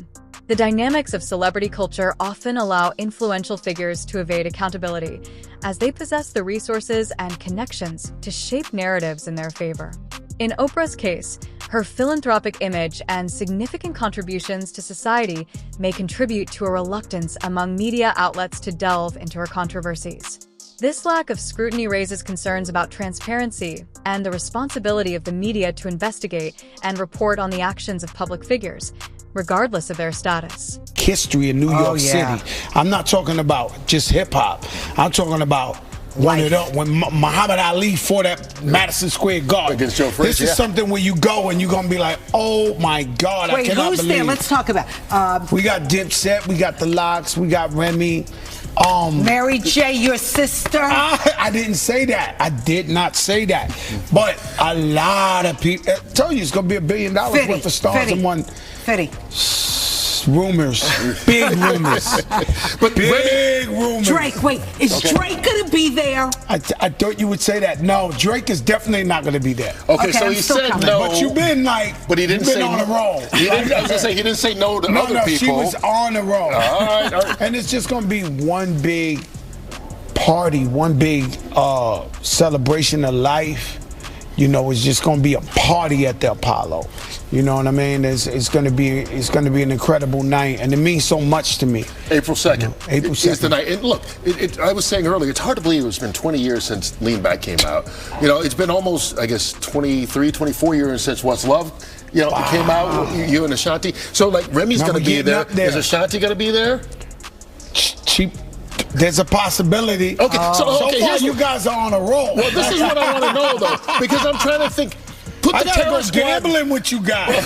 The dynamics of celebrity culture often allow influential figures to evade accountability, as they possess the resources and connections to shape narratives in their favor. In Oprah's case, her philanthropic image and significant contributions to society may contribute to a reluctance among media outlets to delve into her controversies. This lack of scrutiny raises concerns about transparency and the responsibility of the media to investigate and report on the actions of public figures, regardless of their status. History in New York City. I'm not talking about just hip-hop. I'm talking about when Muhammad Ali fought at Madison Square Garden. Against Joe Frazier, this is something where you go and you're going to be like, oh my God, I cannot who's believe. There? Let's talk about we got Dipset, we got The Lox, we got Remy. Mary J., your sister? I didn't say that. I did not say that. But a lot of people, I told you it's going to be $1 billion worth of stars in one. Rumors. Big rumors. Big rumors. Drake, wait, is Drake going to be there? I thought you would say that. No, Drake is definitely not going to be there. Okay, so he said no. But you've been but he didn't say on a roll. I was going to say, he didn't say no to other people. She was on a roll. All right. And it's just going to be one big party, one big celebration of life. You know, it's just going to be a party at the Apollo. You know what I mean? It's going to be an incredible night, and it means so much to me. April 2nd. April 2nd. Is the night. And look, I was saying earlier, it's hard to believe it's been 20 years since Lean Back came out. You know, it's been almost, I guess, 23, 24 years since What's Love, it came out, you and Ashanti. So, like, Remy's going to be there. Is Ashanti going to be there? There's a possibility. Okay, so far you guys are on a roll. Well, this is what I want to know, though, because I'm trying to think. I gotta go gambling with you guys.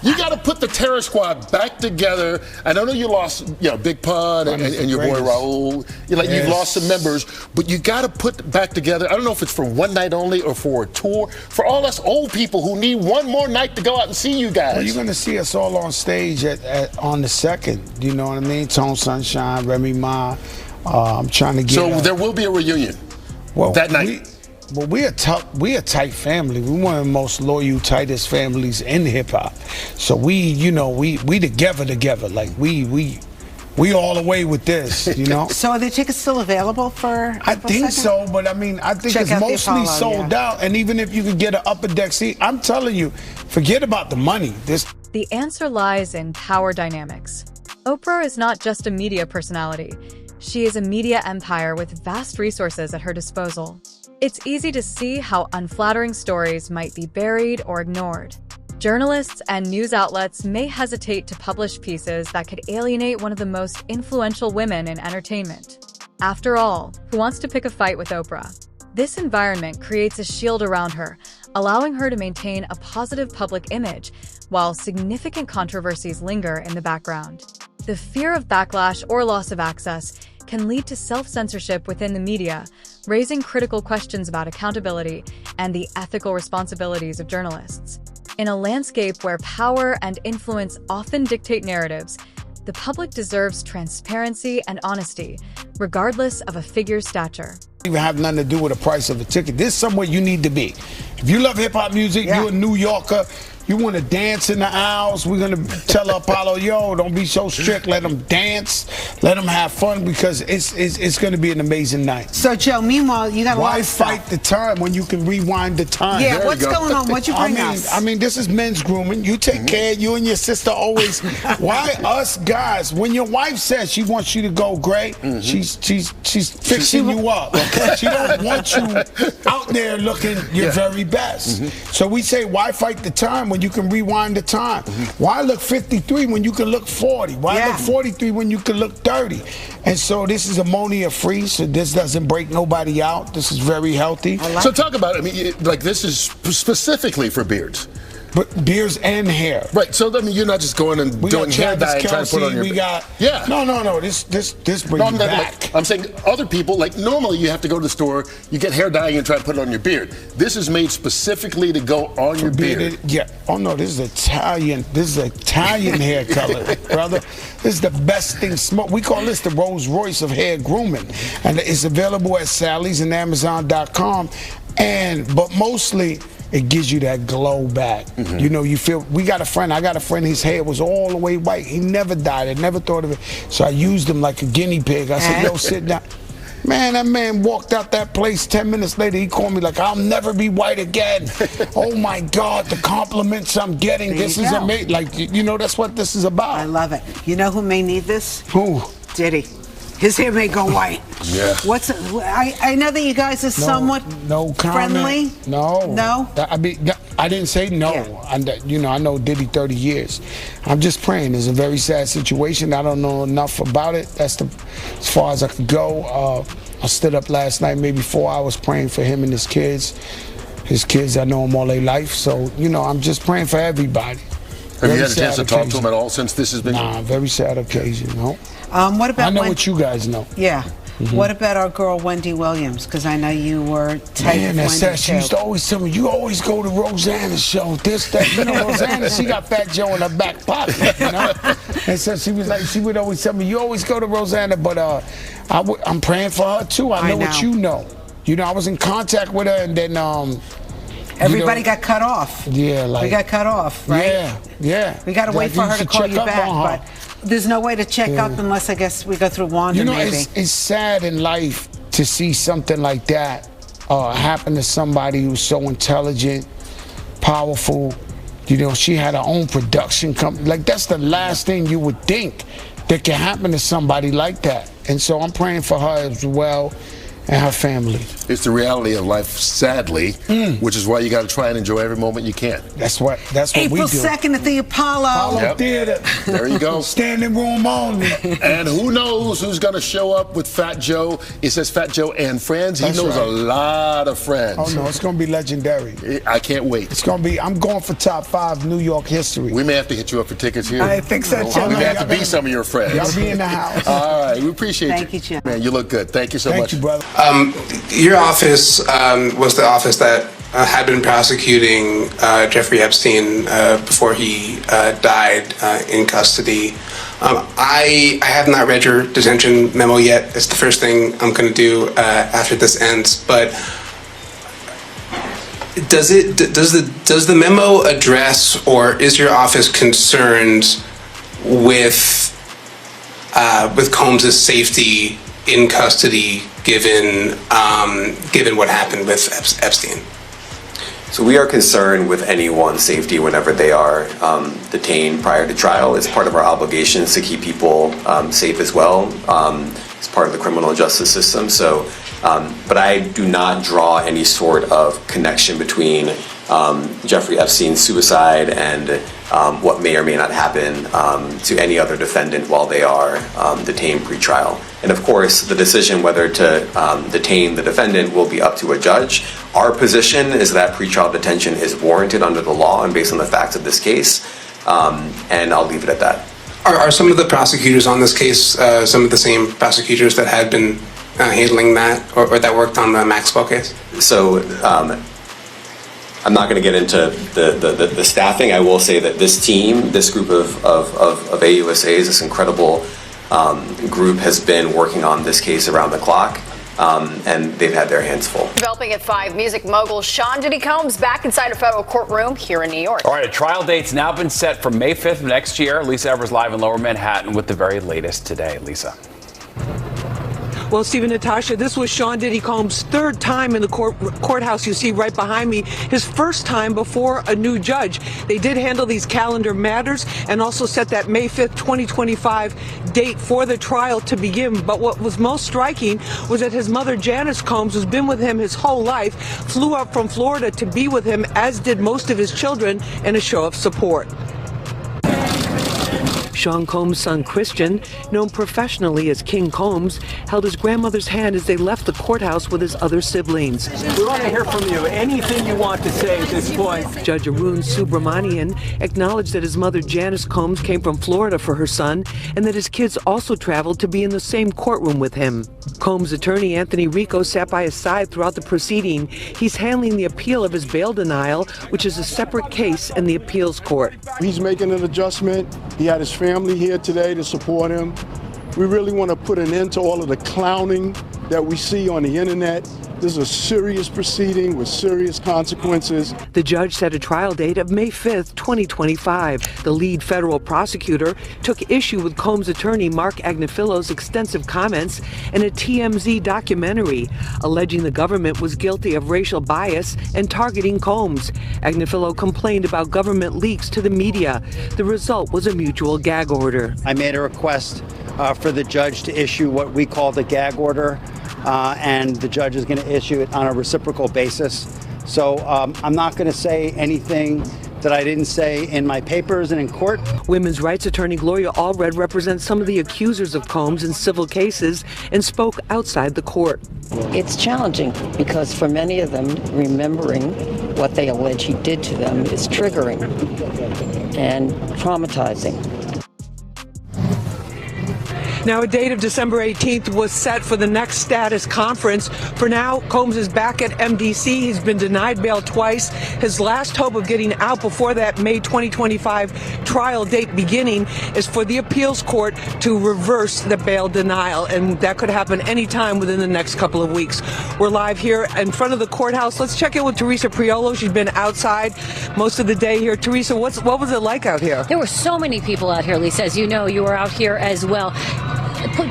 You got to put the Terror Squad back together. And I know you lost, Big Pun and your boy Raul. You've lost some members, but you got to put back together. I don't know if it's for one night only or for a tour. For all us old people who need one more night to go out and see you guys. Well, you're gonna see us all on stage on the 2nd. You know what I mean? Tone Sunshine, Remy Ma. I'm trying to get. So there will be a reunion. That night. We a tight family. We're one of the most loyal, tightest families in hip hop. So we together. Like we all the way with this, So are the tickets still available for? I think so, but I think it's mostly sold out. And even if you could get an upper deck seat, I'm telling you, forget about the money. This. The answer lies in power dynamics. Oprah is not just a media personality. She is a media empire with vast resources at her disposal. It's easy to see how unflattering stories might be buried or ignored. Journalists and news outlets may hesitate to publish pieces that could alienate one of the most influential women in entertainment. After all, who wants to pick a fight with Oprah? This environment creates a shield around her, allowing her to maintain a positive public image while significant controversies linger in the background. The fear of backlash or loss of access can lead to self-censorship within the media, raising critical questions about accountability and the ethical responsibilities of journalists. In a landscape where power and influence often dictate narratives, the public deserves transparency and honesty, regardless of a figure's stature. Even have nothing to do with the price of a ticket. This is somewhere you need to be. If you love hip-hop music, you're a New Yorker, you want to dance in the aisles, we're going to tell Apollo, yo, don't be so strict. Let them dance. Let them have fun, because it's going to be an amazing night. So, Joe, meanwhile, you got a lot of stuff. Why fight the time when you can rewind the time? Yeah, what's going on? What'd you bring us? I mean, this is men's grooming. You take care. You and your sister always. Why us guys? When your wife says she wants you to go great, she's fixing you up. Okay? She don't want you out there looking your very best. So we say, why fight the time when you can rewind the time? Why look 53 when you can look 40? Why look 43 when you can look 30? And so this is ammonia free, so this doesn't break nobody out. This is very healthy. So talk about it. I mean, like, this is specifically for beards. But beards and hair. Right. So I mean, you're not just going and doing hair dye and trying to put on your. We got. Yeah. No. This brings you back. Like, I'm saying other people, like, normally you have to go to the store, you get hair dye and try to put it on your beard. This is made specifically to go on your beard. Yeah. Oh no, this is Italian. This is Italian hair color, brother. This is the best thing. We call this the Rolls Royce of hair grooming, and it's available at Sally's and Amazon.com. But mostly, it gives you that glow back. You know, you feel. I got a friend. His hair was all the way white. He never dyed it. Never thought of it. So I used him like a guinea pig. I said, "Yo, sit down." Man, that man walked out that place 10 minutes later. He called me like, "I'll never be white again." Oh my God, the compliments I'm getting. This is amazing. Like, you know, that's what this is about. I love it. You know who may need this? Who? Diddy. His hair may go white. Yeah. I know that you guys are somewhat friendly. No. I didn't say no. Yeah. I know Diddy 30 years. I'm just praying. It's a very sad situation. I don't know enough about it. That's as far as I could go. I stood up last night, maybe 4 hours, praying for him and his kids. His kids, I know them all their life. So, I'm just praying for everybody. Have you had a chance to talk to him at all since this has been? Nah, very sad occasion, no. What about I know what you guys know. Yeah. What about our girl Wendy Williams? Because I know you were tight with Wendy too. She used to always tell me, "You always go to Rosanna's show. This, that." Rosanna, she got Fat Joe in her back pocket. And so she was like, she would always tell me, "You always go to Rosanna," but I'm praying for her too. I know what you know. I was in contact with her, and then everybody got cut off. Yeah, we got cut off, right? Yeah. We got to wait for her to call you back, but there's no way to check up unless, I guess, we go through Wanda. Maybe. It's sad in life to see something like that happen to somebody who's so intelligent, powerful. She had her own production company. Like, that's the last thing you would think that can happen to somebody like that. And so I'm praying for her as well, and her family. It's the reality of life, sadly, which is why you got to try and enjoy every moment you can. That's what we do. April 2nd at the Apollo. Theater. There you go. Standing room only. And who knows who's going to show up with Fat Joe? It says Fat Joe and friends. He knows a lot of friends. Oh no, it's going to be legendary. I can't wait. It's going to be. I'm going for top 5 New York history. We may have to hit you up for tickets here. I think so, Jim. We may have to be some of your friends. Y'all be in the house. All right, we appreciate you. Thank you, Jim. Man, you look good. Thank you so much. Thank you, brother. Your office was the office that had been prosecuting Jeffrey Epstein before he died in custody. I have not read your detention memo yet. It's the first thing I'm going to do after this ends. But does the memo address, or is your office concerned with Combs' safety in custody, given what happened with Epstein? So we are concerned with anyone's safety whenever they are detained prior to trial. It's part of our obligations to keep people safe as well. It's part of the criminal justice system. So, but I do not draw any sort of connection between Jeffrey Epstein's suicide and what may or may not happen to any other defendant while they are detained pre-trial. And of course, the decision whether to detain the defendant will be up to a judge. Our position is that pretrial detention is warranted under the law and based on the facts of this case, and I'll leave it at that. Are some of the prosecutors on this case some of the same prosecutors that had been handling that or that worked on the Maxwell case? So I'm not going to get into the staffing. I will say that this team, this group of AUSAs, this incredible group has been working on this case around the clock, and they've had their hands full. Developing at 5, music mogul Sean Diddy Combs back inside a federal courtroom here in New York. All right, a trial date's now been set for May 5th of next year. Lisa Evers live in Lower Manhattan with the very latest today. Lisa. Well, Stephen, Natasha, this was Sean Diddy Combs' third time in the courthouse you see right behind me, his first time before a new judge. They did handle these calendar matters and also set that May 5th, 2025 date for the trial to begin. But what was most striking was that his mother, Janice Combs, who's been with him his whole life, flew up from Florida to be with him, as did most of his children, in a show of support. Sean Combs' son, Christian, known professionally as King Combs, held his grandmother's hand as they left the courthouse with his other siblings. We want to hear from you. Anything you want to say at this point. Judge Arun Subramanian acknowledged that his mother, Janice Combs, came from Florida for her son and that his kids also traveled to be in the same courtroom with him. Combs' attorney, Anthony Rico, sat by his side throughout the proceeding. He's handling the appeal of his bail denial, which is a separate case in the appeals court. He's making an adjustment. He had his family here today to support him. We really want to put an end to all of the clowning that we see on the internet. This is a serious proceeding with serious consequences. The judge set a trial date of May 5th, 2025. The lead federal prosecutor took issue with Combs' attorney Mark Agnefilo's extensive comments in a TMZ documentary, alleging the government was guilty of racial bias and targeting Combs. Agnifilo complained about government leaks to the media. The result was a mutual gag order. I made a request for the judge to issue what we call the gag order. And the judge is going to issue it on a reciprocal basis. So I'm not going to say anything that I didn't say in my papers and in court. Women's rights attorney Gloria Allred represents some of the accusers of Combs in civil cases and spoke outside the court. It's challenging because for many of them, remembering what they allege he did to them is triggering and traumatizing. Now, a date of December 18th was set for the next status conference. For now, Combs is back at MDC. He's been denied bail twice. His last hope of getting out before that May 2025 trial date beginning is for the appeals court to reverse the bail denial, and that could happen anytime within the next couple of weeks. We're live here in front of the courthouse. Let's check in with Teresa Priolo. She's been outside most of the day here. Teresa, what was it like out here? There were so many people out here, Lisa. As you know, you were out here as well.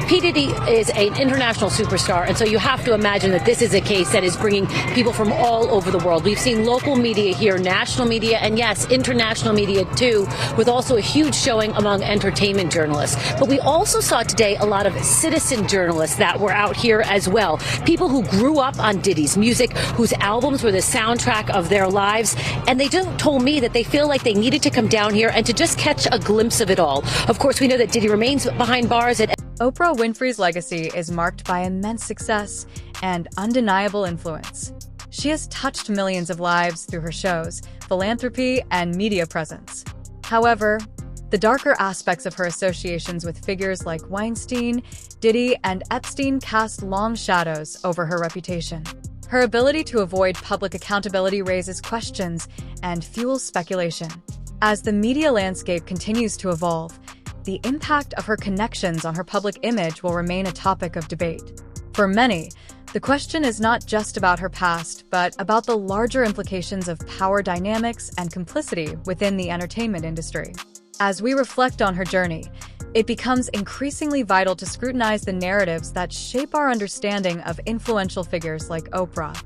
P. Diddy is an international superstar, and so you have to imagine that this is a case that is bringing people from all over the world. We've seen local media here, national media, and yes, international media too, with also a huge showing among entertainment journalists. But we also saw today a lot of citizen journalists that were out here as well. People who grew up on Diddy's music, whose albums were the soundtrack of their lives, and they just told me that they feel like they needed to come down here and to just catch a glimpse of it all. Of course, we know that Diddy remains behind bars at Oprah Winfrey's legacy is marked by immense success and undeniable influence. She has touched millions of lives through her shows, philanthropy, and media presence. However, the darker aspects of her associations with figures like Weinstein, Diddy, and Epstein cast long shadows over her reputation. Her ability to avoid public accountability raises questions and fuels speculation. As the media landscape continues to evolve, the impact of her connections on her public image will remain a topic of debate. For many, the question is not just about her past, but about the larger implications of power dynamics and complicity within the entertainment industry. As we reflect on her journey, it becomes increasingly vital to scrutinize the narratives that shape our understanding of influential figures like Oprah.